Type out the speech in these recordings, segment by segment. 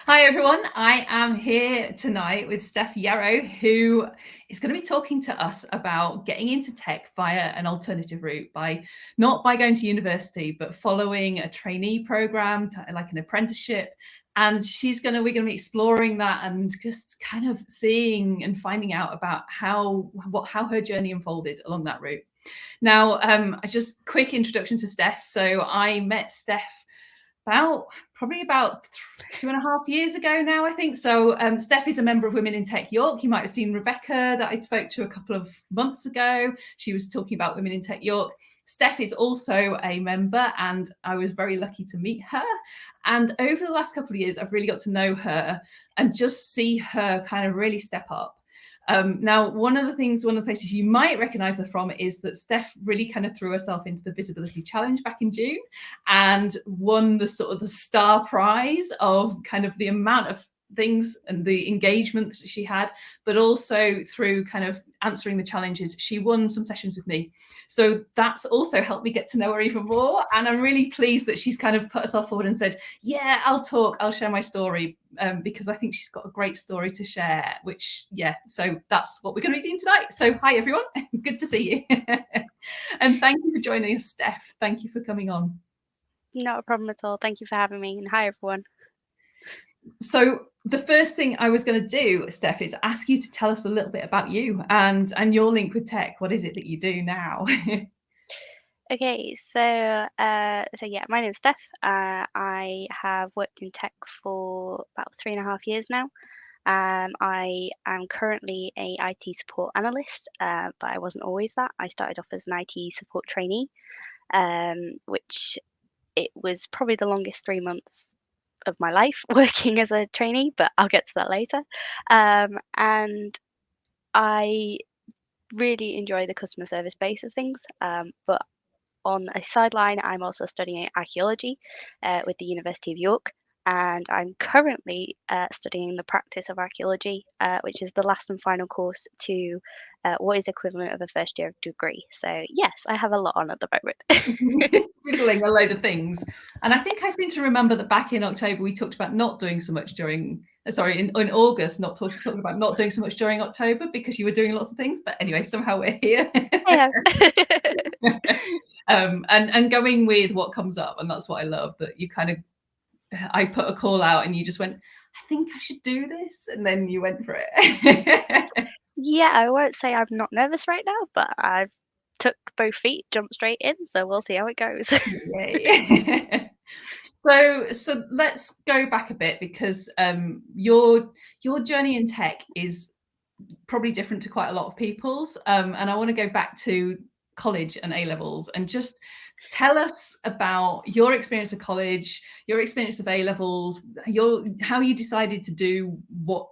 Hi everyone, I am here tonight with Steph Yarrow, who is going to be talking to us about getting into tech via an alternative route, by not by going to university, but following a trainee program, like an apprenticeship. And we're going to be exploring that and just kind of seeing and finding out about how her journey unfolded along that route. Now, just quick introduction to Steph. So I met Steph probably about 2.5 years ago now, I think. So Steph is a member of Women in Tech York. You might have seen Rebecca that I spoke to a couple of months ago. She was talking about Women in Tech York. Steph is also a member, and I was very lucky to meet her. And over the last couple of years, I've really got to know her and just see her kind of really step up. Now, one of the places you might recognize her from is that Steph really kind of threw herself into the Visibility Challenge back in June and won the sort of the star prize of kind of the amount of things and the engagement that she had, but also through kind of answering the challenges, she won some sessions with me. So that's also helped me get to know her even more. And I'm really pleased that she's kind of put herself forward and said, yeah, I'll share my story, because I think she's got a great story to share, so that's what we're going to be doing tonight. So hi, everyone. Good to see you. And thank you for joining us, Steph. Thank you for coming on. Not a problem at all. Thank you for having me, and hi everyone. So the first thing I was going to do, Steph, is ask you to tell us a little bit about you and your link with tech. What is it that you do now? Okay, so yeah, my name's Steph. I have worked in tech for about 3.5 years now. I am currently a IT support analyst, but I wasn't always that. I started off as an IT support trainee, which it was probably the longest 3 months of my life working as a trainee, but I'll get to that later. And I really enjoy the customer service base of things, but on a sideline, I'm also studying archaeology with the University of York, and I'm currently studying the practice of archaeology, which is the last and final course to what is equivalent of a first year degree. So yes, I have a lot on at the moment. Doodling a load of things. And I think I seem to remember that back in October, we talked about not doing so much during, in August, talking about not doing so much during October because you were doing lots of things. But anyway, somehow we're here. Yeah. And going with what comes up. And that's what I love, that you kind of, I put a call out and you just went, I think I should do this. And then you went for it. Yeah, I won't say I'm not nervous right now, but I've took both feet, jumped straight in, so we'll see how it goes. Yay. So let's go back a bit, because your journey in tech is probably different to quite a lot of people's, and I want to go back to college and A levels and just tell us about your experience of college, your experience of A levels, how you decided to do what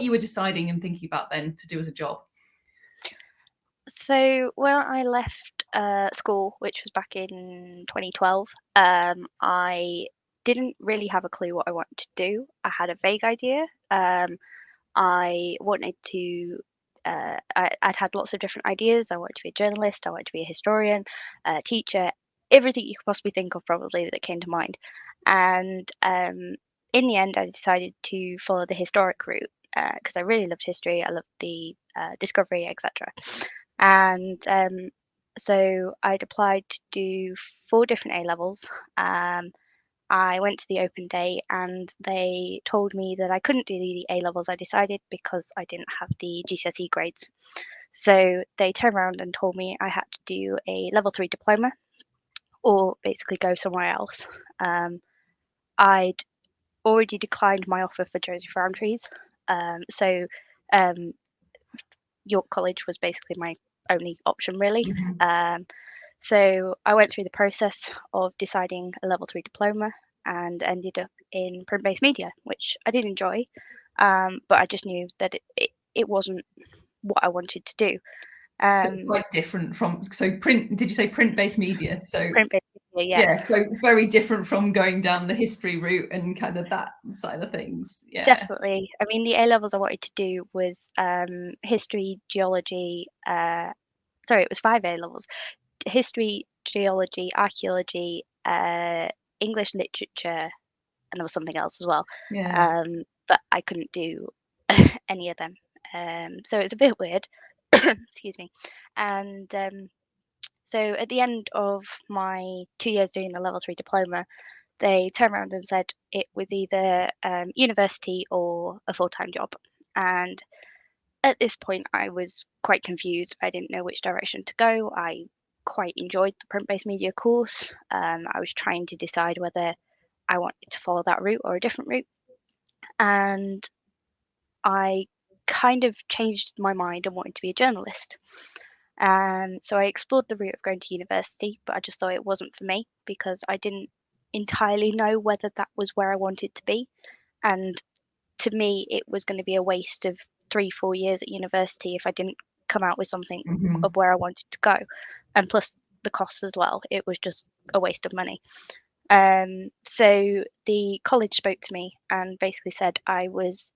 you were deciding and thinking about then to do as a job. So when I left school, which was back in 2012, I didn't really have a clue what I wanted to do. I had a vague idea. I wanted to. I'd had lots of different ideas. I wanted to be a journalist. I wanted to be a historian, a teacher, everything you could possibly think of, probably that came to mind. And in the end, I decided to follow the historic route because I really loved history. I loved the discovery, etc. And so I'd applied to do 4 different A levels. I went to the open day and they told me that I couldn't do the A levels I decided because I didn't have the GCSE grades. So they turned around and told me I had to do a level 3 diploma or basically go somewhere else. I'd already declined my offer for Joseph Roundtree's. So York College was basically my only option, really. So I went through the process of deciding a level 3 diploma and ended up in print-based media, which I did enjoy, but I just knew that it wasn't what I wanted to do. So it's quite different from, print, did you say print-based media? So Print-based media, yeah. yeah, so very different from going down the history route and kind of that side of things. Yeah. Definitely. I mean, the A levels I wanted to do was history, geology. Sorry, it was 5 A levels: history, geology, archaeology, English literature, and there was something else as well. Yeah. But I couldn't do any of them. So it's a bit weird. Excuse me. And so at the end of my 2 years doing the level 3 diploma, they turned around and said it was either university or a full-time job. And at this point, I was quite confused. I didn't know which direction to go. I quite enjoyed the print-based media course. I was trying to decide whether I wanted to follow that route or a different route. And I kind of changed my mind and wanted to be a journalist. So I explored the route of going to university, but I just thought it wasn't for me because I didn't entirely know whether that was where I wanted to be. And to me, it was going to be a waste of 3-4 years at university if I didn't come out with something Mm-hmm. of where I wanted to go. And plus the costs as well. It was just a waste of money. So the college spoke to me and basically said I was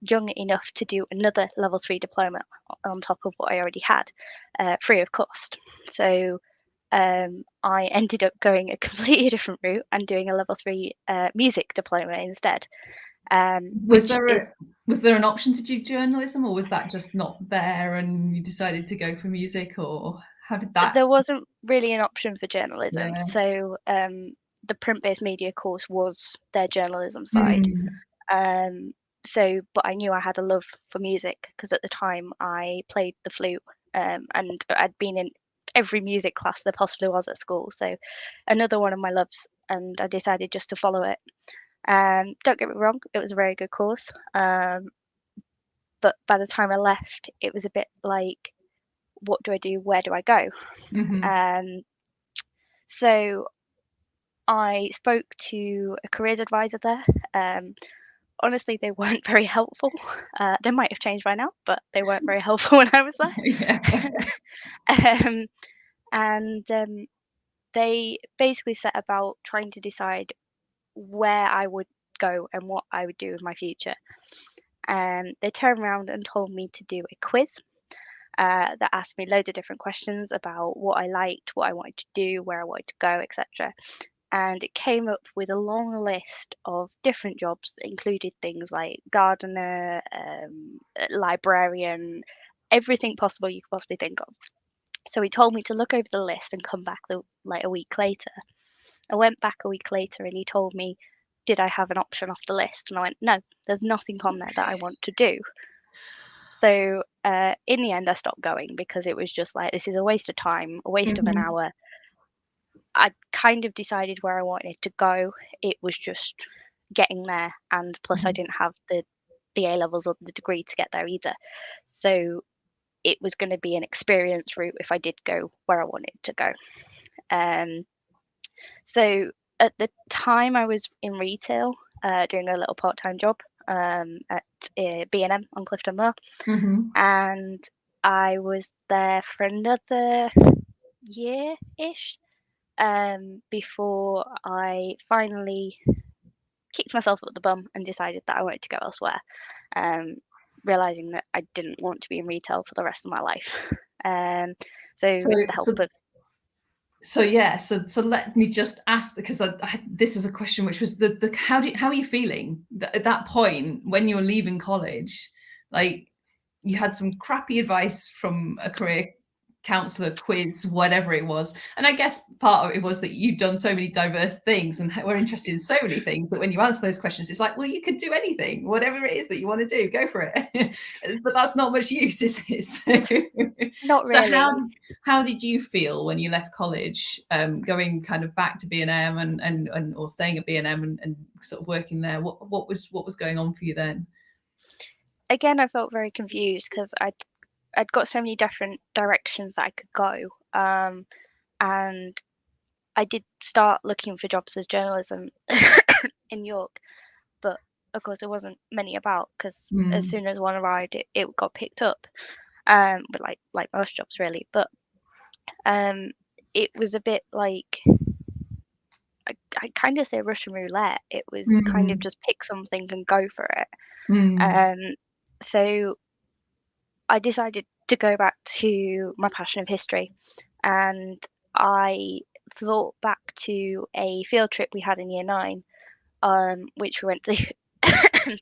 young enough to do another level 3 diploma on top of what I already had, free of cost. So I ended up going a completely different route and doing a level 3 music diploma instead. Was Which there is an option to do journalism, or was that just not there and you decided to go for music, or how did that? there wasn't really an option for journalism. Yeah. So the print-based media course was their journalism side. Mm. Um, but I knew I had a love for music because at the time I played the flute, and I'd been in every music class there possibly was at school. So another one of my loves, and I decided just to follow it. Don't get me wrong, it was a very good course. But by the time I left, it was a bit like, what do I do? Where do I go? Mhm. Um, so I spoke to a careers advisor there. Honestly, they weren't very helpful. They might have changed by now, but they weren't very helpful when I was Yeah. there. And they basically set about trying to decide where I would go and what I would do with my future. They turned around and told me to do a quiz that asked me loads of different questions about what I liked, what I wanted to do, where I wanted to go, etc. And it came up with a long list of different jobs that included things like gardener, librarian, everything possible you could possibly think of. So he told me to look over the list and come back like a week later. I went back a week later and he told me, did I have an option off the list? And I went, no, there's nothing on there that I want to do. So in the end, I stopped going because it was just like, this is a waste of time, a waste of an Mhm. hour. I kind of decided where I wanted to go. It was just getting there, and plus I Mhm. didn't have the A levels or the degree to get there either. So it was going to be an experience route if I did go where I wanted to go. Um, so at the time I was in retail, doing a little part-time job at B&M on Clifton Mill, Mhm. and I was there for another year-ish before I finally kicked myself up the bum and decided that I wanted to go elsewhere, realizing that I didn't want to be in retail for the rest of my life. So So with the help so of yeah, so let me just ask, because this is a question which was the how are you feeling at that point when you're leaving college? Like, you had some crappy advice from a career counselor, quiz, whatever it was, and I guess part of it was that you'd done so many diverse things and were interested in so many things that when you answer those questions, it's like, well, you could do anything, whatever it is that you want to do, go for it. But that's not much use, is it? not So really. how did you feel when you left college, going kind of back to B&M and or staying at B&M and sort of working there? What was going on for you then? Again, I felt very confused because I'd got so many different directions that I could go, and I did start looking for jobs as journalism in York, but of course there wasn't many about because as Mm. soon as one arrived, it got picked up. But like most jobs really. But um, it was a bit like I kind of say Russian roulette. It was kind of Mm. just pick something and go for it. Mm. So I decided to go back to my passion of history, and I thought back to a field trip we had in year 9 which we went to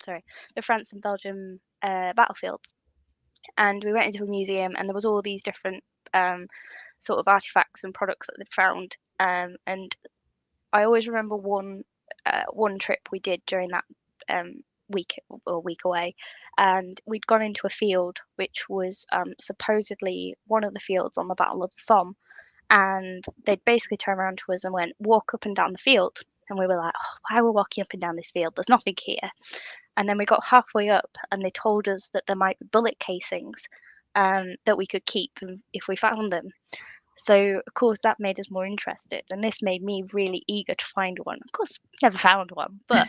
sorry, the France and Belgium battlefields. And we went into a museum, and there was all these different sort of artifacts and products that they'd found. And I always remember one trip we did during that week away, and we'd gone into a field which was supposedly one of the fields on the Battle of the Somme, and they'd basically turn around to us and went, walk up and down the field. And we were like, oh, why are we walking up and down this field? There's nothing here. And then we got halfway up, and they told us that there might be bullet casings that we could keep if we found them. So, of course, that made us more interested, and this made me really eager to find one. Of course, never found one, but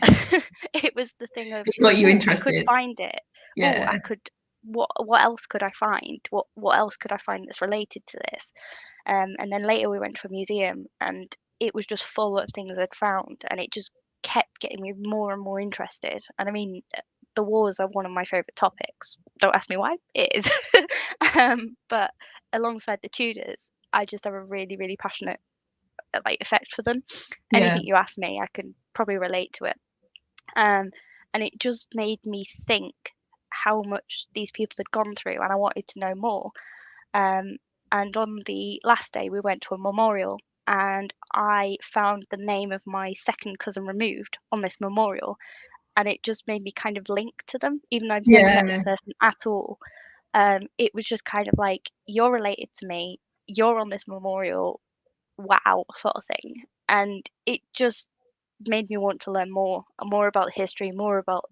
it was the thing of, It got you oh, I interested. could find it. Oh, Yeah. I could. What else could I find? What else could I find that's related to this? And then later we went to a museum, and it was just full of things I'd found, and it just kept getting me more and more interested. And I mean, the wars are one of my favorite topics. Don't ask me why. It is. But alongside the Tudors, I just have a really, really passionate effect for them. Yeah. Anything you ask me, I can probably relate to it. And it just made me think how much these people had gone through, and I wanted to know more. And on the last day, we went to a memorial, and I found the name of my second cousin removed on this memorial, and it just made me kind of link to them, even though I've never met this person at all. It was just kind of like, you're related to me, you're on this memorial, wow, sort of thing. And it just made me want to learn more about the history, more about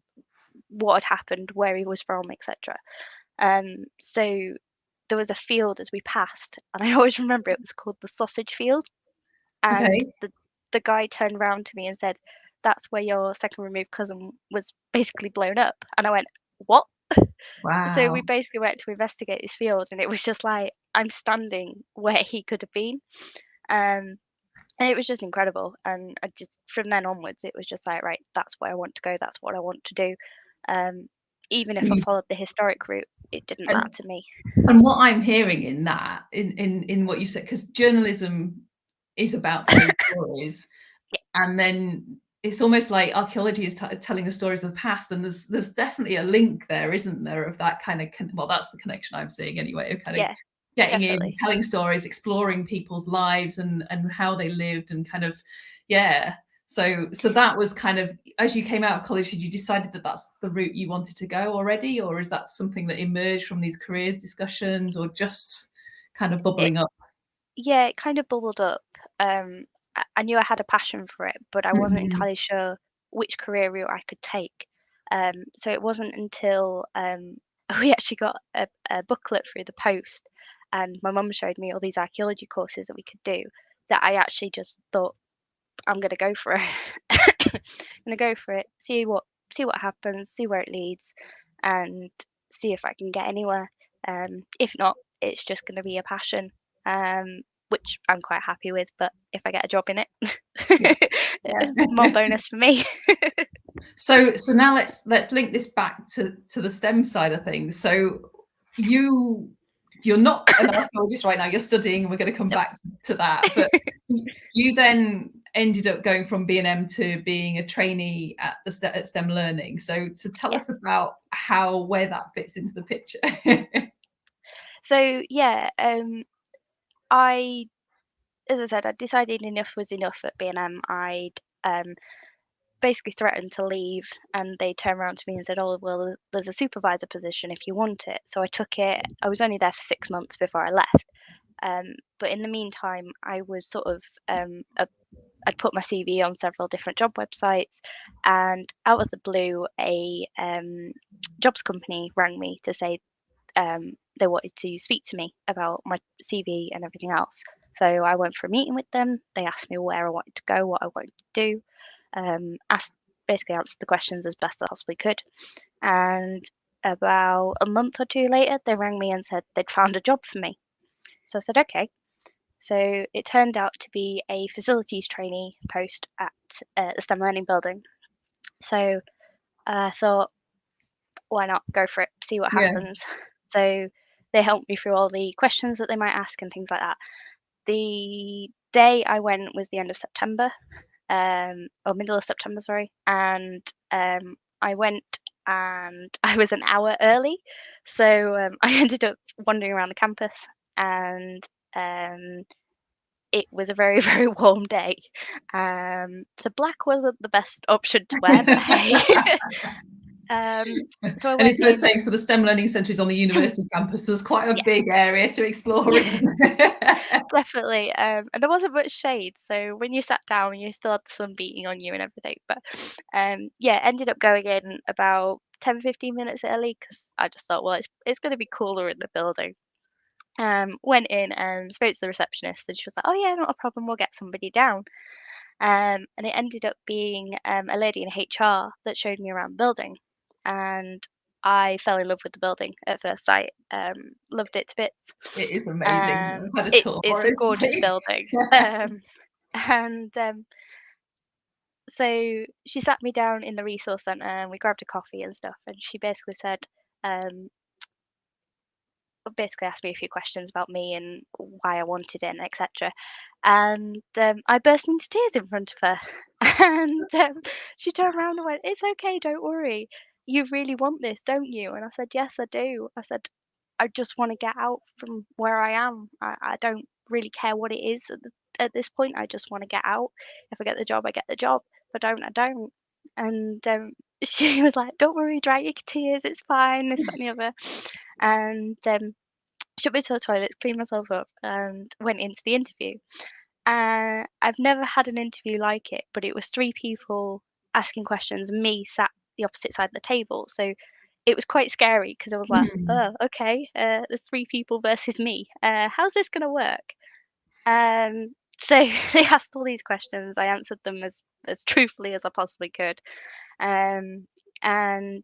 what had happened, where he was from, etc. So there was a field as we passed, and I always remember it was called the sausage field. And Okay. the guy turned around to me and said, "That's where your second removed cousin was basically blown up." And I went, "What?" So we Wow. basically went to investigate this field, and it was just like I'm standing where he could have been. Um, and it was just incredible. And I just from then onwards, it was just like, right, that's where I want to go. That's what I want to do. Um, Even So if I you, followed the historic route, it didn't matter and, to me. and what I'm hearing in that, in what you said, because journalism is about telling stories, Yeah, and then it's almost like archaeology is telling the stories of the past, and there's definitely a link there, isn't there, of that kind of well, that's the connection I'm seeing anyway, of kind of yeah, getting in, definitely. telling stories, exploring people's lives and how they lived, and kind of, yeah. So that was kind of, as you came out of college, had you decided that that's the route you wanted to go already, or is that something that emerged from these careers discussions, or just kind of It bubbling up? Yeah, it kind of bubbled up. I knew I had a passion for it, but I wasn't Mm, entirely sure which career route I could take. So it wasn't until we actually got a booklet through the post, and my mum showed me all these archaeology courses that we could do, that I actually just thought, I'm gonna go for it. I'm gonna go for it, see what happens, see where it leads, and see if I can get anywhere. If not, it's just gonna be a passion, which I'm quite happy with. But if I get a job in it, yeah. it's more bonus for me. So now let's link this back to the STEM side of things. So you're not an archaeologist right now, you're studying, and we're going to come Nope. back to that. But you then ended up going from B&M to being a trainee at at STEM Learning. So tell Yeah. us about where that fits into the picture. So yeah, I as I said, I decided enough was enough at B&M. I'd basically threatened to leave, and they turned around to me and said, "Oh, well, there's a supervisor position if you want it." So I took it. I was only there for 6 months before I left. But in the meantime, I was sort of I'd put my CV on several different job websites, and out of the blue, a jobs company rang me to say they wanted to speak to me about my CV and everything else. So I went for a meeting with them. They asked me where I wanted to go, what I wanted to do, asked basically answered the questions as best I possibly could. And about a month or two later, they rang me and said they'd found a job for me. So I said, okay. So it turned out to be a facilities trainee post at the STEM Learning Building. So I thought, why not go for it, see what Yeah. happens. So they helped me through all the questions that they might ask and things like that. The day I went was the end of September, or middle of September, sorry. And I went and I was an hour early. So I ended up wandering around the campus, and it was a very, very warm day. So black wasn't the best option to wear, but hey. Um, so I And went it's worth in. saying, so the STEM Learning Centre is on the university campus, so there's quite a Yes. big area to explore, isn't there? Definitely, and there wasn't much shade, so when you sat down, you still had the sun beating on you and everything. But yeah, ended up going in about 10, 15 minutes early because I just thought, well, it's going to be cooler in the building. Went in and spoke to the receptionist, and she was like, "Oh yeah, not a problem. We'll get somebody down." And it ended up being a lady in HR that showed me around the building, and I fell in love with the building at first sight. Loved it to bits. It is amazing. I've had a It's tour, a it's gorgeous like building. And so she sat me down in the resource centre and we grabbed a coffee and stuff. And she basically said, um, basically asked me a few questions about me and why I wanted it and etc. And I burst into tears in front of her. And she turned around and went, "It's okay, don't worry. You really want this, don't you?" And I said, "Yes, I do." I said, "I just want to get out from where I am. I don't really care what it is at this point. I just want to get out. If I get the job, I get the job. If I don't, I don't." And she was like, "Don't worry, dry your tears. It's fine. This, that, and the other." And took me to the toilets, cleaned myself up, and went into the interview. I've never had an interview like it, but it was three people asking questions, and me sat the opposite side of the table. So it was quite scary because I was like, Mm. "Oh, okay, there's three people versus me. How's this gonna work?" So they asked all these questions. I answered them as truthfully as I possibly could. Um, and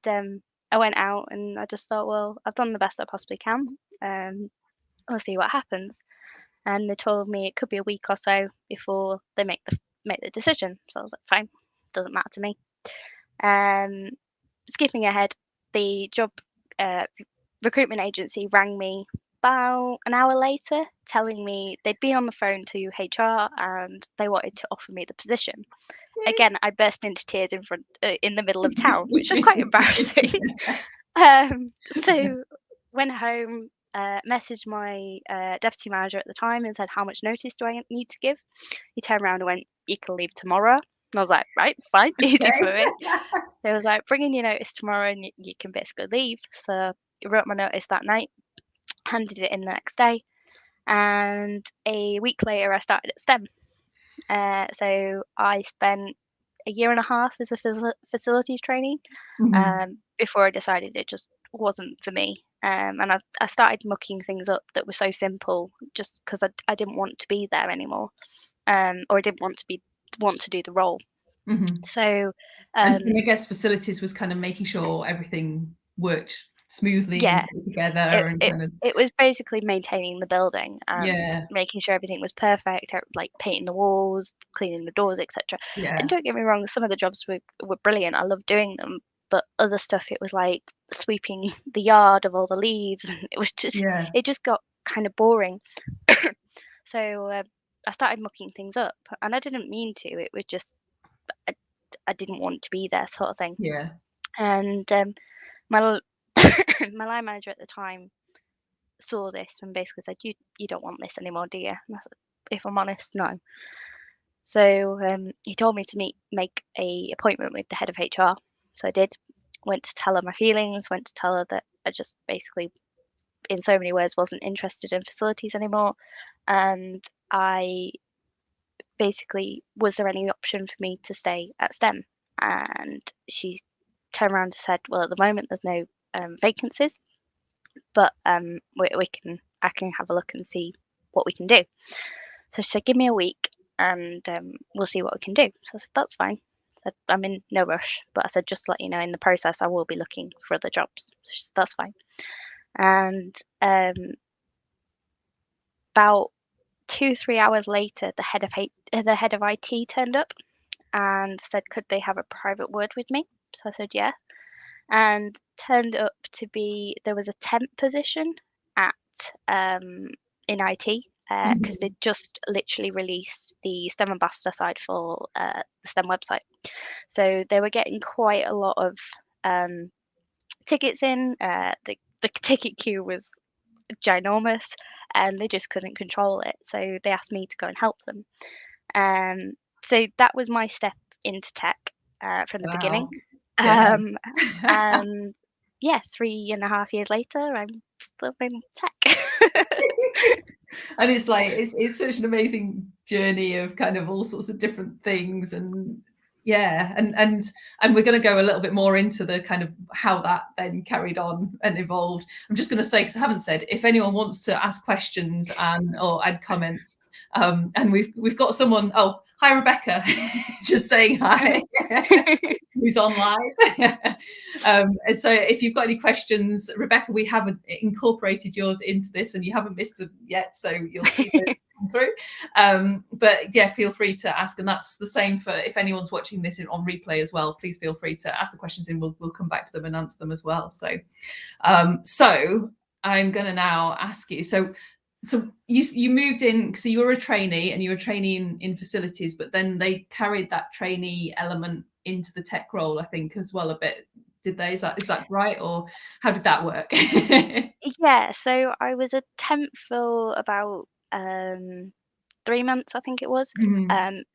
I went out and I just thought, well, I've done the best I possibly can. Um, I'll see what happens. And they told me it could be a week or so before they make the decision. So I was like, fine, doesn't matter to me. Um, Skipping ahead, the job uh, recruitment agency rang me about an hour later, telling me they'd been on the phone to HR and they wanted to offer me the position. Again, I burst into tears in the middle of town, which was quite embarrassing. So went home, messaged my deputy manager at the time and said, "How much notice do I need to give?" He turned around and went, "You can leave tomorrow." And I was like, "Right, fine, easy for Okay. me." They was like, "Bring in your notice tomorrow and you can basically leave." So I wrote my notice that night, handed it in the next day, and a week later I started at STEM. So I spent a year and a half as a facilities trainee Mhm. before I decided it just wasn't for me. And I started mucking things up that were so simple just because I didn't want to be there anymore, or I didn't want to do the role. Mhm. So And um, I guess facilities was kind of making sure everything worked smoothly and yeah, put together it, and it kind of it was basically maintaining the building and yeah, making sure everything was perfect, like painting the walls, cleaning the doors, etc. And yeah, don't get me wrong, some of the jobs were brilliant. I loved doing them, but other stuff it was like sweeping the yard of all the leaves, and yeah, it just got kind of boring. So I started mucking things up, and I didn't mean to. It was just I, I didn't want to be there, sort of thing. yeah. And my my line manager at the time saw this and basically said, "You don't want this anymore, do you?" And I said, "If I'm honest, no." So he told me to make a appointment with the head of HR. So I did. Went to tell her my feelings. Went to tell her that I just basically, in so many words, wasn't interested in facilities anymore. And I basically, was there any option for me to stay at STEM? And she turned around and said, "Well, at the moment, there's no vacancies, but we can I can have a look and see what we can do." So she said, "Give me a week and we'll see what we can do." So I said, "That's fine." I said, "I'm in no rush, but I said, just to let you know, in the process, I will be looking for other jobs." So she said, "That's fine." And about 2, 3 hours later, the head of IT turned up and said, could they have a private word with me? So I said, yeah. And turned up to be there was a temp position at in IT. because they'd just literally released the STEM ambassador side for the STEM website. So they were getting quite a lot of tickets in. The ticket queue was ginormous, and they just couldn't control it. So they asked me to go and help them. So that was my step into tech from the beginning. Wow. Yeah. And yeah, 3.5 years later, I'm still in tech. And it's like it's such an amazing journey of kind of all sorts of different things, and yeah, and we're going to go a little bit more into the kind of how that then carried on and evolved. I'm just going to say, because I haven't said, if anyone wants to ask questions and or add comments, and we've got someone. Oh, hi Rebecca, just saying hi. Who's on live. And so if you've got any questions, Rebecca, we haven't incorporated yours into this and you haven't missed them yet, so you'll see those come through. But yeah, feel free to ask, and that's the same for if anyone's watching this on replay as well. Please feel free to ask the questions and we'll come back to them and answer them as well. So I'm going to now ask you, so you moved in, so you were a trainee and you were a trainee in facilities, but then they carried that trainee element into the tech role, I think, as well a bit. Did they? Is that right, or how did that work? Yeah, so I was a temp for about 3 months, I think it was,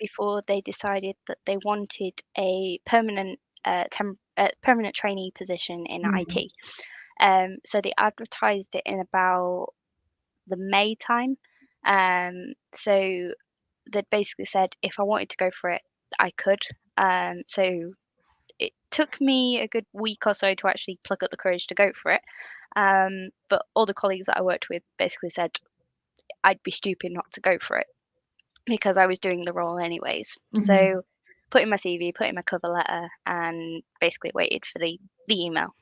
before they decided that they wanted a permanent permanent trainee position in IT. So they advertised it in about the May time. So they'd basically said if I wanted to go for it, I could. So it took me a good week or so to actually pluck up the courage to go for it. But all the colleagues that I worked with basically said I'd be stupid not to go for it because I was doing the role anyways. So put in my CV, put in my cover letter, and basically waited for the email.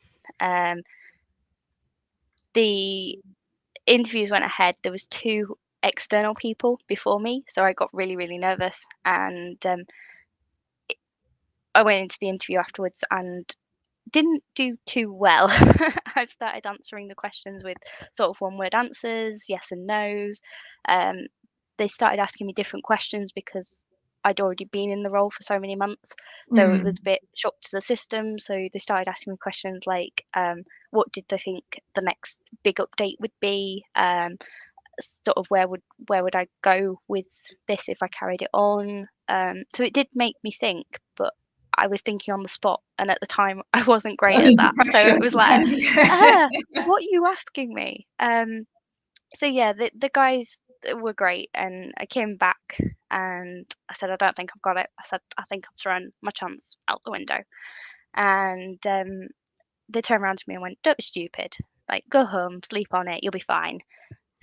The interviews went ahead. There was 2 external people before me, so I got really, really nervous, and I went into the interview afterwards and didn't do too well. I started answering the questions with sort of one-word answers, yes and nos. They started asking me different questions because I'd already been in the role for so many months, so it was a bit shock to the system. So they started asking me questions like, what did they think the next big update would be? Sort of where would I go with this if I carried it on? So it did make me think, but I was thinking on the spot, and at the time I wasn't great at Under that. So pressure it was to like, kind of, what are you asking me? So yeah, the guys were great, and I came back and I said, I don't think I've got it. I said, I think I've thrown my chance out the window. And they turned around to me and went, don't be stupid. Like, go home, sleep on it, you'll be fine.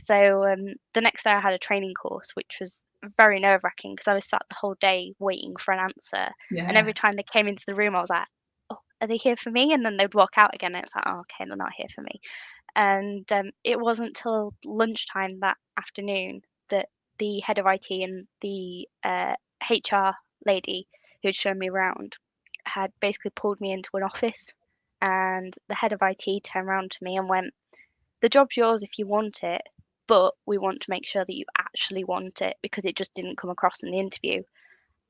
So the next day I had a training course, which was very nerve-wracking because I was sat the whole day waiting for an answer. And yeah. every time they came into the room, I was like, oh, are they here for me? And then they'd walk out again, and it's like, oh, okay, they're not here for me. And it wasn't till lunchtime that afternoon that the head of IT and the HR lady who had shown me around had basically pulled me into an office. And the head of IT turned around to me and went, the job's yours if you want it, but we want to make sure that you actually want it because it just didn't come across in the interview.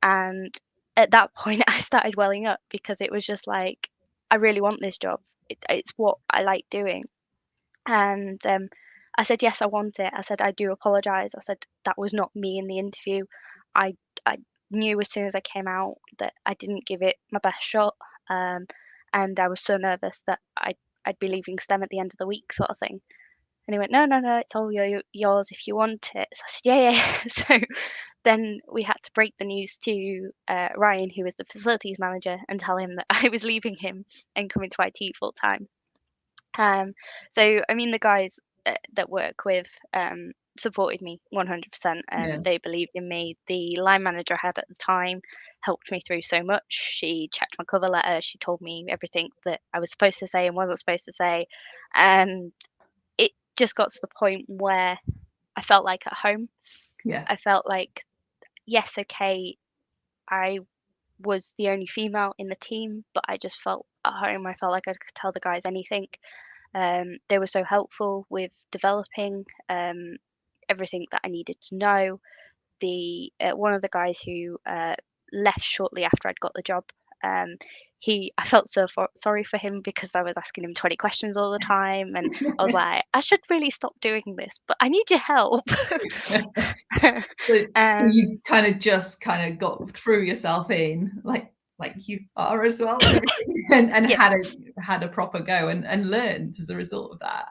And at that point, I started welling up because it was just like, I really want this job. It's what I like doing. And I said, yes, I want it. I said, I do apologize. I said, that was not me in the interview. I knew as soon as I came out that I didn't give it my best shot. And I was so nervous that I'd be leaving STEM at the end of the week, sort of thing. And he went, no, no, no, it's all yours if you want it. So I said, yeah, yeah. So then we had to break the news to Ryan, who was the facilities manager, and tell him that I was leaving him and coming to IT full time. So I mean, the guys that work with supported me 100%. Yeah. They believed in me. The line manager I had at the time helped me through so much. She checked my cover letter. She told me everything that I was supposed to say and wasn't supposed to say, and it just got to the point where I felt like at home. Yeah. I felt like, yes, okay, I was the only female in the team, but I just felt at home. I felt like I could tell the guys anything. They were so helpful with developing. everything that I needed to know. One of the guys who left shortly after I'd got the job, I felt so sorry for him because I was asking him 20 questions all the time, and I was like, I should really stop doing this, but I need your help. So you kind of just kind of got threw yourself in, like you are as well, and everything, and Yeah. had a proper go and learned as a result of that.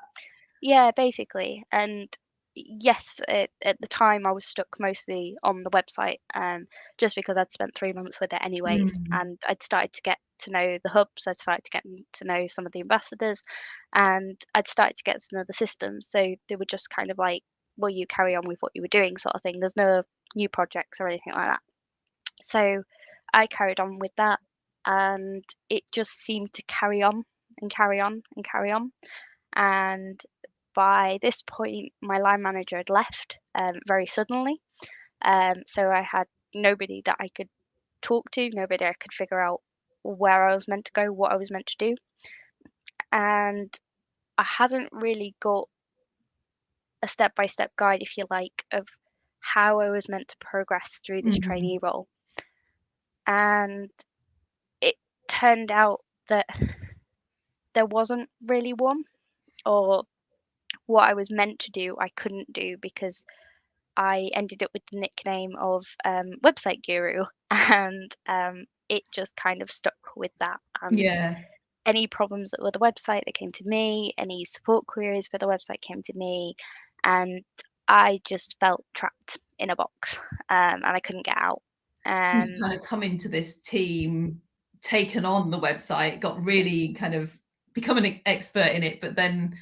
Yeah, basically. And yes, at the time I was stuck mostly on the website, just because I'd spent 3 months with it anyways, Mm. and I'd started to get to know the hubs, I'd started to get to know some of the ambassadors, and I'd started to get to know the systems. So they were just kind of like, "Will you carry on with what you were doing?" sort of thing. There's no new projects or anything like that. So I carried on with that, and it just seemed to carry on and carry on and carry on. And by this point, my line manager had left very suddenly. So I had nobody that I could talk to, nobody I could figure out where I was meant to go, what I was meant to do. And I hadn't really got a step by step guide, if you like, of how I was meant to progress through this Mm. trainee role. And it turned out that there wasn't really one, or what I was meant to do, I couldn't do because I ended up with the nickname of Website Guru, and it just kind of stuck with that. And Yeah. any problems that were the website, they came to me. Any support queries for the website came to me, and I just felt trapped in a box, and I couldn't get out. So you Um, kind of come into this team, taken on the website, got really kind of become an expert in it, but then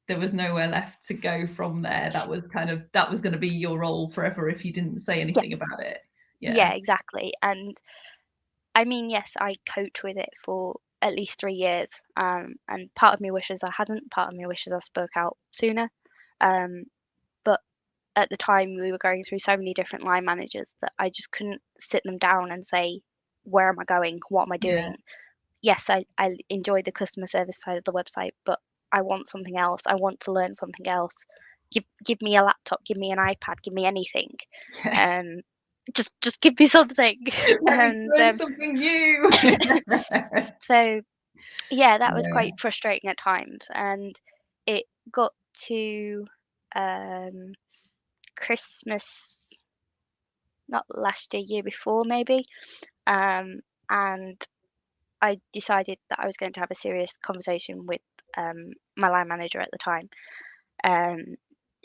there was nowhere left to go from there. That was going to be your role forever if you didn't say yeah, anything about it. yeah, Yeah. exactly. And I mean, yes, I coached with it for at least 3 years, and part of me wishes I hadn't. Part of me wishes I spoke out sooner. Um, but at the time, we were going through so many different line managers that I just couldn't sit them down and say, "Where am I going? What am I Yeah. doing?" Yes, I enjoy the customer service side of the website, but I want something else. I want to learn something else. Give me a laptop, give me an iPad, give me anything. Yeah. Um, just give me something. Let me And learn something new. so yeah, that was Yeah. quite frustrating at times, and it got to um, Christmas, not last year, year before maybe, um, and I decided that I was going to have a serious conversation with my line manager at the time, um,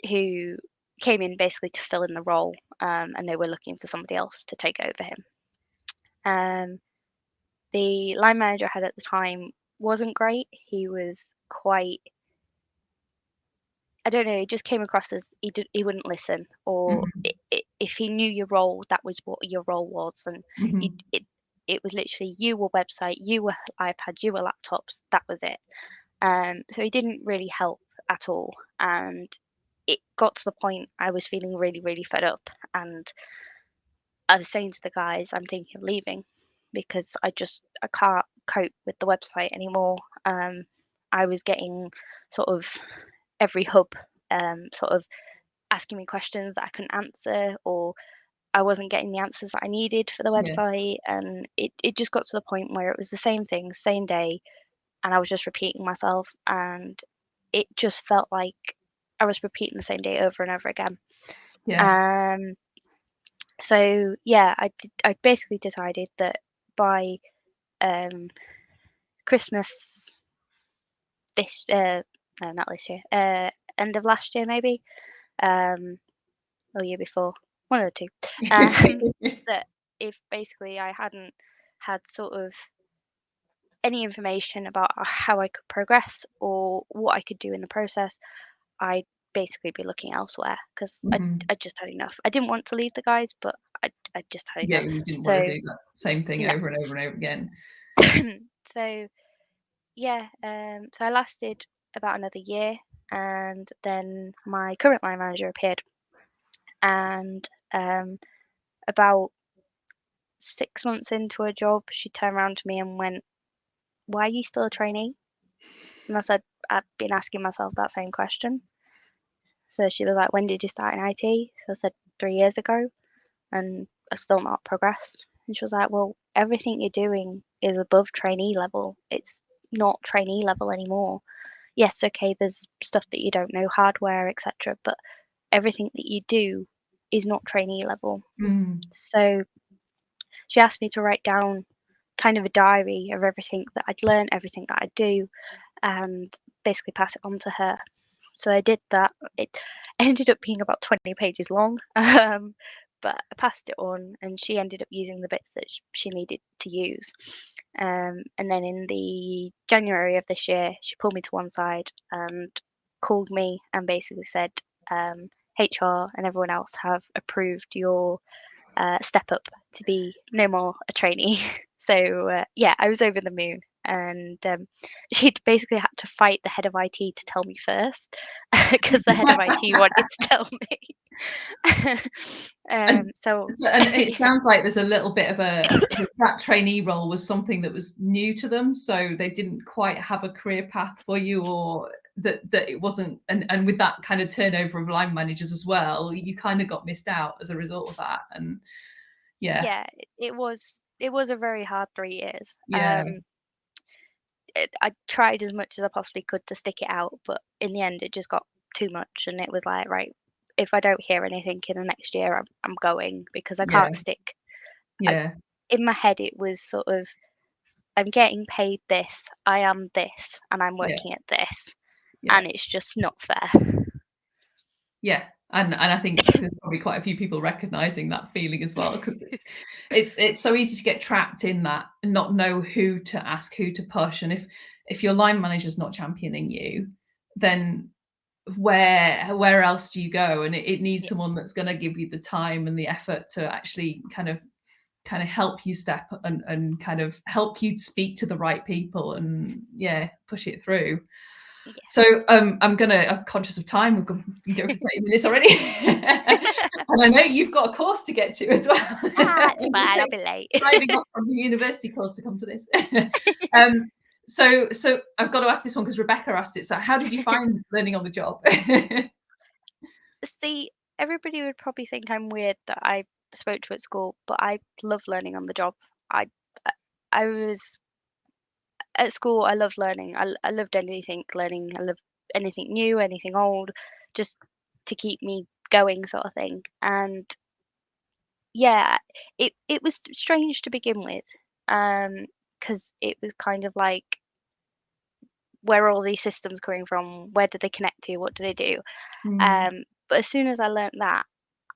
who came in basically to fill in the role, and they were looking for somebody else to take over him. Um, the line manager I had at the time wasn't great. He was quite, I don't know, he just came across as he wouldn't listen, or Mhm. if he knew your role, that was what your role was, and you, Mhm. it was literally you were website, you were iPad, you were laptops, that was it. So he didn't really help at all, and it got to the point I was feeling really, really fed up, and I was saying to the guys, I'm thinking of leaving because I can't cope with the website anymore. I was getting sort of every hub sort of asking me questions that I couldn't answer, or I wasn't getting the answers that I needed for the Yeah. website, and it just got to the point where it was the same thing, same day, and I was just repeating myself, and it just felt like I was repeating the same day over and over again. Yeah. Um, so yeah, I basically decided that by um, Christmas this no, not this year, end of last year maybe, um, or year before, one of the two, that if basically I hadn't had sort of any information about how I could progress or what I could do in the process, I'd basically be looking elsewhere because Mhm. I just had enough. I didn't want to leave the guys, but I just had Yeah, enough. you didn't want to So do that same thing no. over and over and over again. So yeah, so I lasted about another year, and then my current line manager appeared, and about 6 months into a job, she turned around to me and went, "Why are you still a trainee?" And I said, "I've been asking myself that same question." So she was like, when did you start in IT? So I said 3 years ago, and I've still not progressed. And she was like, well, everything you're doing is above trainee level. It's not trainee level anymore. Yes, okay, there's stuff that you don't know, hardware, etc., but everything that you do is not trainee level. So she asked me to write down kind of a diary of everything that I'd learned, everything that I'd do, and basically pass it on to her. So I did that. It ended up being about 20 pages long, but I passed it on, and she ended up using the bits that she needed to use. And then in the January of this year, she pulled me to one side and called me and basically said, HR and everyone else have approved your step up to be no more a trainee. So yeah, I was over the moon, and she'd basically had to fight the head of IT to tell me first, because the head of IT wanted to tell me. And So it sounds like there's a little bit of that trainee role was something that was new to them, so they didn't quite have a career path for you, or that it wasn't, and with that kind of turnover of line managers as well, you kind of got missed out as a result of that. And yeah, it was a very hard 3 years. yeah, I tried as much as I possibly could to stick it out, but in the end, it just got too much, and it was like, right, if I don't hear anything in the next year, I'm going, because I yeah, can't stick. I, yeah, in my head, it was sort of, I'm getting paid this, I am this, and I'm yeah, working at this, yeah. and it's just not fair. Yeah, and I think there's probably quite a few people recognizing that feeling as well, because it's so easy to get trapped in that and not know who to ask, who to push. And if your line manager's not championing you, then where else do you go? And it needs Yeah, someone that's going to give you the time and the effort to actually kind of help you step and kind of help you speak to the right people and push it through. yeah. So I'm conscious of time. We've been going for 30 minutes already. And I know you've got a course to get to as well. It's fine, I'll be late. Driving off from the university course to come to this. So I've got to ask this one because Rebecca asked it. So how did you find learning on the job? See, everybody would probably think I'm weird that I spoke to at school, but I love learning on the job. I I was at school. I loved learning. I loved anything learning. I loved anything new, anything old, just to keep me going, sort of thing. And yeah, it was strange to begin with, because it was kind of like, where are all these systems coming from? Where do they connect to? What do they do? Mm, But as soon as I learnt that,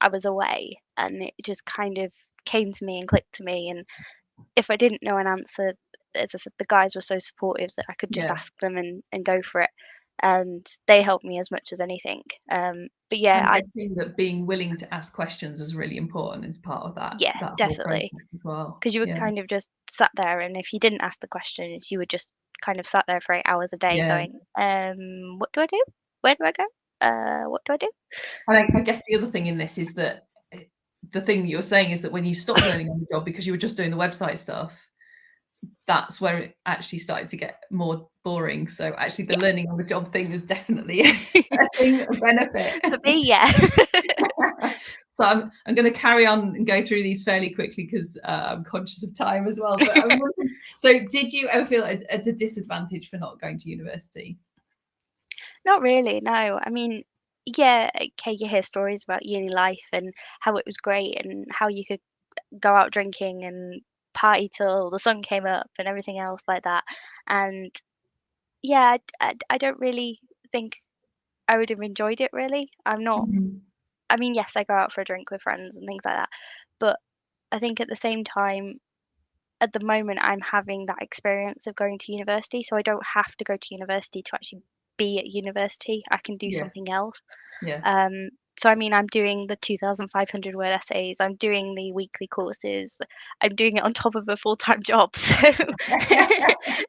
I was away, and it just kind of came to me and clicked to me. And if I didn't know an answer, as I said, the guys were so supportive that I could just yeah. ask them and go for it. And they helped me as much as anything. But yeah, I'm guessing that being willing to ask questions was really important as part of yeah, that whole definitely. process as well. Because you were Yeah. kind of just sat there, and if you didn't ask the questions, you were just kind of sat there for 8 hours a day Yeah. going, what do I do? Where do I go? What do I do? And I guess the other thing in this is that the thing you're saying is that when you stopped learning on the job because you were just doing the website stuff, that's where it actually started to get more boring. So actually the learning on the job thing was definitely a thing, a benefit. For me, yeah. So I'm going to carry on and go through these fairly quickly because I'm conscious of time as well. But I'm wondering, so did you ever feel at a disadvantage for not going to university? Not really, no. I mean, yeah, okay, you hear stories about uni life and how it was great and how you could go out drinking and party till the sun came up and everything else like that. And yeah, I don't really think I would have enjoyed it really. I'm not, Mhm. I mean, yes, I go out for a drink with friends and things like that. But I think at the same time, at the moment, I'm having that experience of going to university. So I don't have to go to university to actually be at university. I can do Yeah, something else. yeah. Um, so I mean, I'm doing the 2,500 word essays. I'm doing the weekly courses. I'm doing it on top of a full-time job. So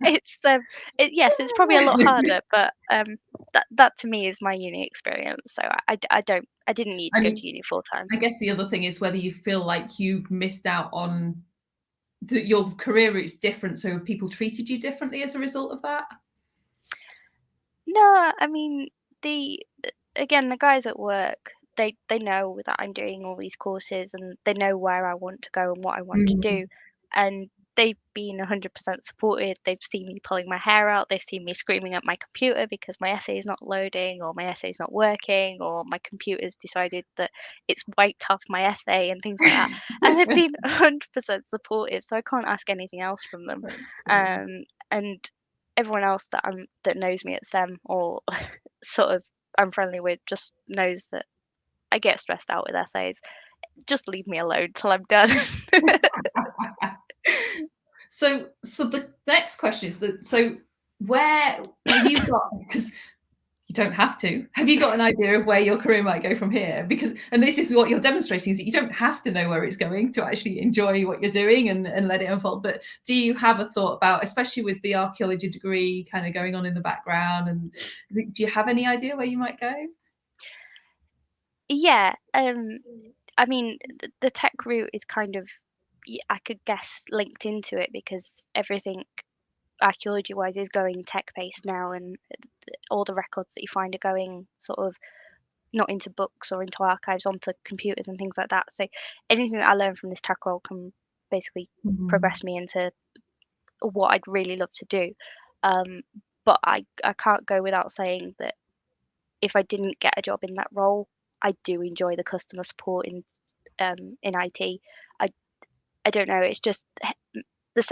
it's yes, it's probably a lot harder, but that to me is my uni experience. So I didn't need to And go to uni full time. I guess the other thing is whether you feel like you've missed out on your career route's different. So have people treated you differently as a result of that? No, I mean the again, the guys at work, they know that I'm doing all these courses and they know where I want to go and what I want to Mm. do, and they've been 100% supported. They've seen me pulling my hair out. They've seen me screaming at my computer because my essay is not loading or my essay is not working or my computer's decided that it's wiped off my essay and things like that. And they've been 100% supportive, so I can't ask anything else from them. That's good. And everyone else that knows me at STEM or sort of I'm friendly with just knows that I get stressed out with essays. Just leave me alone till I'm done. So the next question is that, so where have you got, because you don't have to, have you got an idea of where your career might go from here? Because, and this is what you're demonstrating, is that you don't have to know where it's going to actually enjoy what you're doing and let it unfold. But do you have a thought about, especially with the archaeology degree kind of going on in the background, and do you have any idea where you might go? Yeah, I mean, the tech route is kind of, I could guess, linked into it because everything archaeology-wise is going tech-based now, and all the records that you find are going sort of not into books or into archives, onto computers and things like that. So anything that I learn from this tech role can basically Mhm. progress me into what I'd really love to do. Um, but I can't go without saying that if I didn't get a job in that role, I do enjoy the customer support in IT. I I don't know, it's just the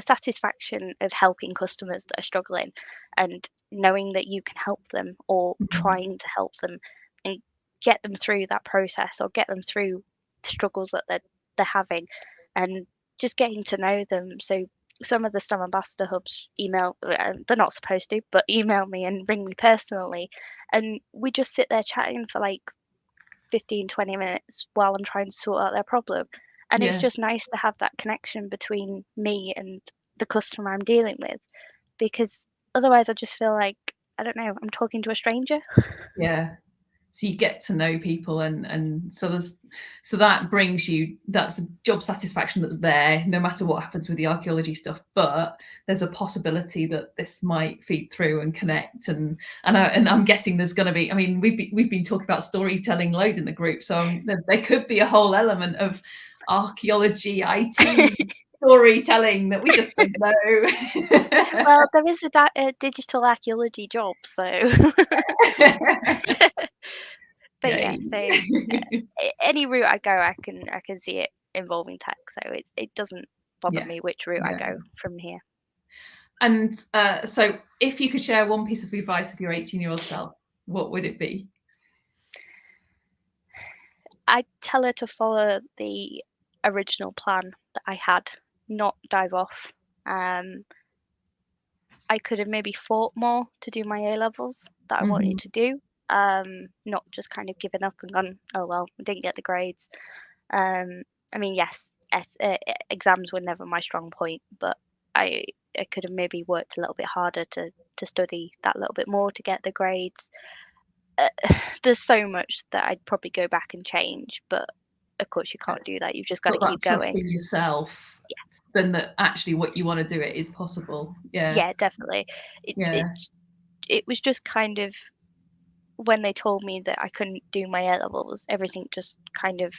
satisfaction of helping customers that are struggling and knowing that you can help them or Mhm. trying to help them and get them through that process or get them through the struggles that they're having, and just getting to know them. So some of the STEM ambassador hubs email, they're not supposed to, but email me and ring me personally, and we just sit there chatting for like 15, 20 minutes while I'm trying to sort out their problem. And it's Yeah. just nice to have that connection between me and the customer I'm dealing with, because otherwise I just feel like, I don't know, I'm talking to a stranger. Yeah. So you get to know people, and so there's, so that brings you, that's job satisfaction that's there no matter what happens with the archaeology stuff. But there's a possibility that this might feed through and connect, and I'm guessing there's going to be, I mean, we've been talking about storytelling loads in the group, so there could be a whole element of archaeology IT storytelling that we just don't know. Well, there is a digital archaeology job, so but yeah, Yay. so any route I go, I can see it involving tech, so it doesn't bother Yeah, me which route I yeah. go from here. And so, if you could share one piece of advice with your 18-year-old self, what would it be? I tell her to follow the original plan that I had, not dive off. Um, I could have maybe fought more to do my A levels that I wanted Mhm. to do, not just kind of given up and gone, oh well, I didn't get the grades. Um, I mean, yes, exams were never my strong point, but I I could have maybe worked a little bit harder to study that little bit more to get the grades. Uh, there's so much that I'd probably go back and change, but of course you can't That's do that. You've just got to got that keep trust going. in yourself, Yeah, then that actually what you want to do it is possible. Yeah. yeah, definitely. It Yeah. it it was just kind of when they told me that I couldn't do my A levels, everything just kind of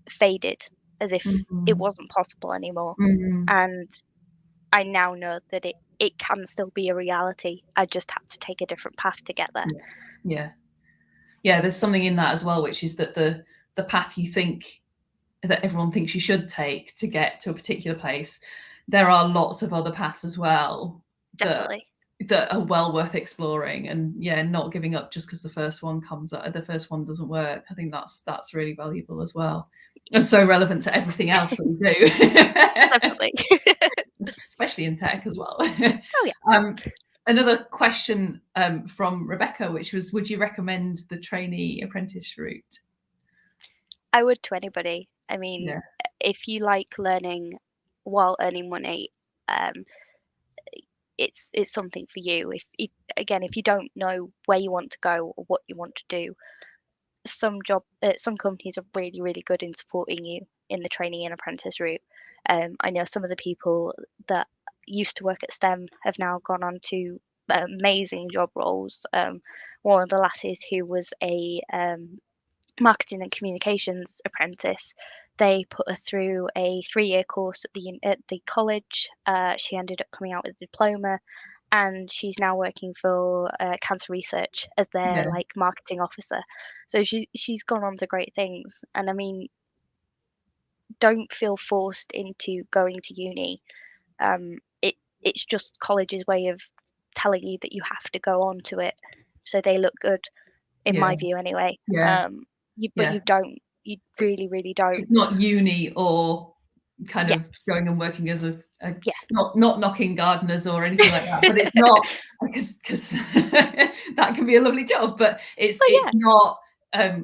faded as if it Mhm. wasn't possible anymore. Mhm. And I now know that it can still be a reality. I just had to take a different path to get there. Yeah. Yeah. Yeah, there's something in that as well, which is that the path you think that everyone thinks you should take to get to a particular place, there are lots of other paths as well that Definitely. that are well worth exploring, and yeah, not giving up just because the first one comes up, the first one doesn't work. I think that's really valuable as well, Yeah, and so relevant to everything else that we do. definitely. Especially in tech as well. Oh yeah. um, Another question from Rebecca, which was, would you recommend the trainee apprentice route? I would to anybody. I mean, Yeah. if you like learning while earning money, um, it's something for you. If again, if you don't know where you want to go or what you want to do, some companies are really really good in supporting you in the trainee and apprentice route. I know some of the people that used to work at STEM have now gone on to amazing job roles. One of the lasses who was a marketing and communications apprentice, they put her through a 3-year course at the college. She ended up coming out with a diploma, and she's now working for cancer research as their Yeah. like marketing officer. So she's gone on to great things. And I mean, don't feel forced into going to uni. It's just college's way of telling you that you have to go on to it, so they look good, in Yeah. my view anyway. Yeah. But Yeah. you don't. You really, really don't. It's not uni or kind Yeah, of going and working as a yeah, not knocking gardeners or anything like that, but it's not because that can be a lovely job, but it's but it's yeah, not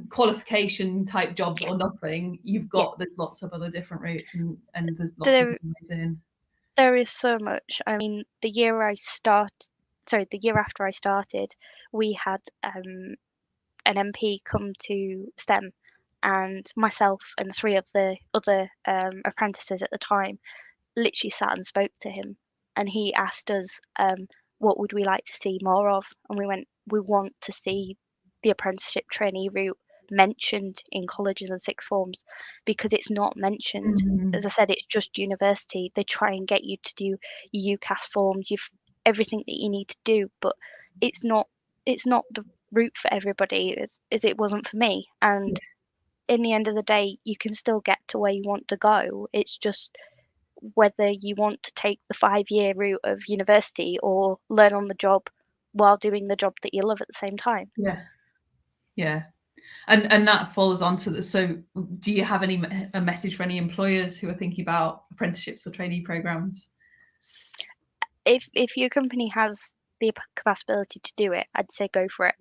qualification type jobs yeah, or nothing. You've yeah. got there's lots of other different routes and there's lots of There, different ways in. there is so much. I mean, the year after I started, we had an MP come to STEM, and myself and 3 of the other apprentices at the time literally sat and spoke to him, and he asked us, what would we like to see more of? And we went, we want to see the apprenticeship trainee route mentioned in colleges and sixth forms, because it's not mentioned. As I said, it's just university. They try and get you to do your UCAS forms, you've everything that you need to do, but it's not it's not the route for everybody, as it wasn't for me. Yeah. And in the end of the day, you can still get to where you want to go. It's just whether you want to take the 5-year route of university or learn on the job while doing the job that you love at the same time. Yeah. Yeah. And that falls onto so do you have a message for any employers who are thinking about apprenticeships or trainee programs? If your company has the capacity to do it, I'd say go for it.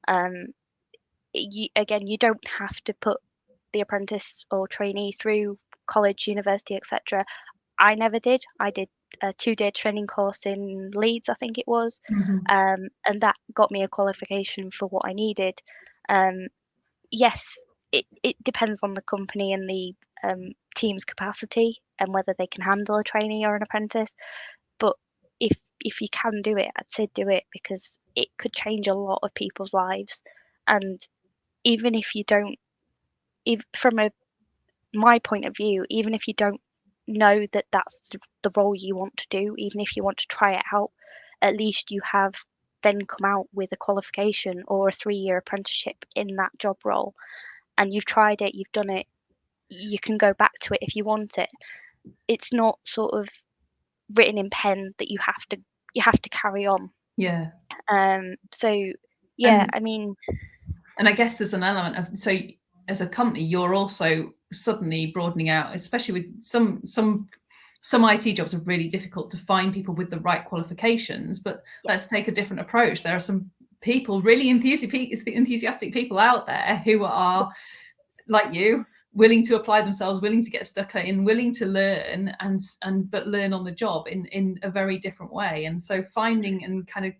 Um, you don't have to put the apprentice or trainee through college, university, etc. I never did. I did a 2-day training course in Leeds, I think it was, Mhm. and that got me a qualification for what I needed. Um, yes, it depends on the company and the team's capacity and whether they can handle a trainee or an apprentice. But if you can do it, I'd say do it, because it could change a lot of people's lives. And even if you don't, if from my point of view, even if you don't know that that's the role you want to do, even if you want to try it out, at least you have then come out with a qualification or a 3-year apprenticeship in that job role, and you've tried it, you've done it, you can go back to it if you want it. It's not sort of written in pen that you have to carry on. Yeah. So yeah, And I mean, and I guess there's an element of so as a company, you're also suddenly broadening out, especially with some IT jobs are really difficult to find people with the right qualifications. But yeah, let's take a different approach. There are some people, really enthusiastic people out there who yeah, are like you, willing to apply themselves, willing to get stuck in, willing to learn and but learn on the job in a very different way. And so finding and kind of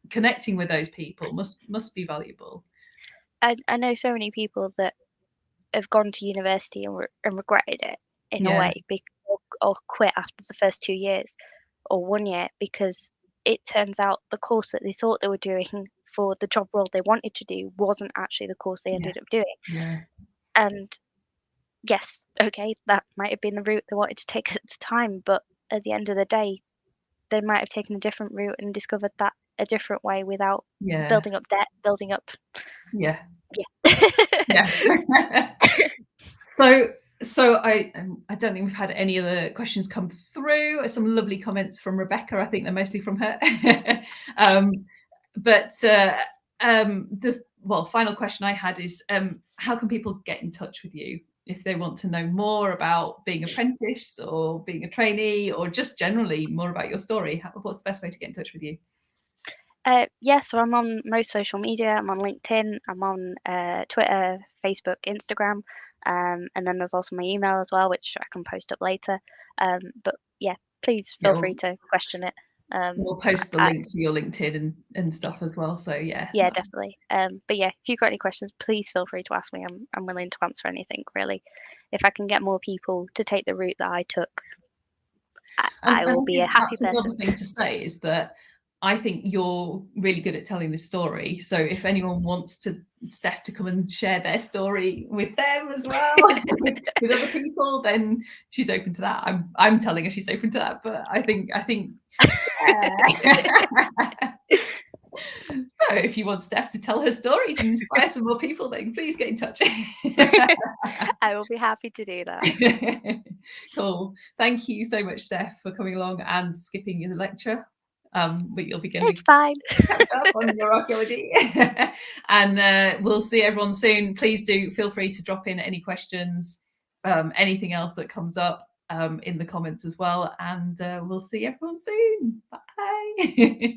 connecting with those people must be valuable. I know so many people that have gone to university and regretted it in a Yeah. way, or quit after the first 2 years or 1 year, because it turns out the course that they thought they were doing for the job role they wanted to do wasn't actually the course they Yeah. ended up doing. Yeah. And yes, okay, that might have been the route they wanted to take at the time, but at the end of the day, they might have taken a different route and discovered that a different way without Yeah. building up debt, building up. Yeah. Yeah. Yeah. So I don't think we've had any other questions come through. Some lovely comments from Rebecca. I think they're mostly from her. um, but the final question I had is how can people get in touch with you if they want to know more about being apprentice or being a trainee or just generally more about your story? What's the best way to get in touch with you? Yeah, so I'm on most social media. I'm on LinkedIn, I'm on Twitter, Facebook, Instagram, and then there's also my email as well, which I can post up later. But yeah, please Yeah, feel free to question it. Um, we'll post the I, link to your LinkedIn and stuff as well. So yeah, yeah, that's definitely. But yeah, if you've got any questions, please feel free to ask me. I'm willing to answer anything, really. If I can get more people to take the route that I took, and I I will be a think happy that's another person. thing to say is that I think you're really good at telling this story. So if anyone wants Steph to come and share their story with them as well, with other people, then she's open to that. I'm telling her she's open to that, but I think So if you want Steph to tell her story and inspire some more people, then please get in touch. I will be happy to do that. Cool. Thank you so much, Steph, for coming along and skipping your lecture. But you'll be getting It's fine. catch up on your archaeology. And we'll see everyone soon. Please do feel free to drop in any questions, anything else that comes up in the comments as well. And we'll see everyone soon. Bye.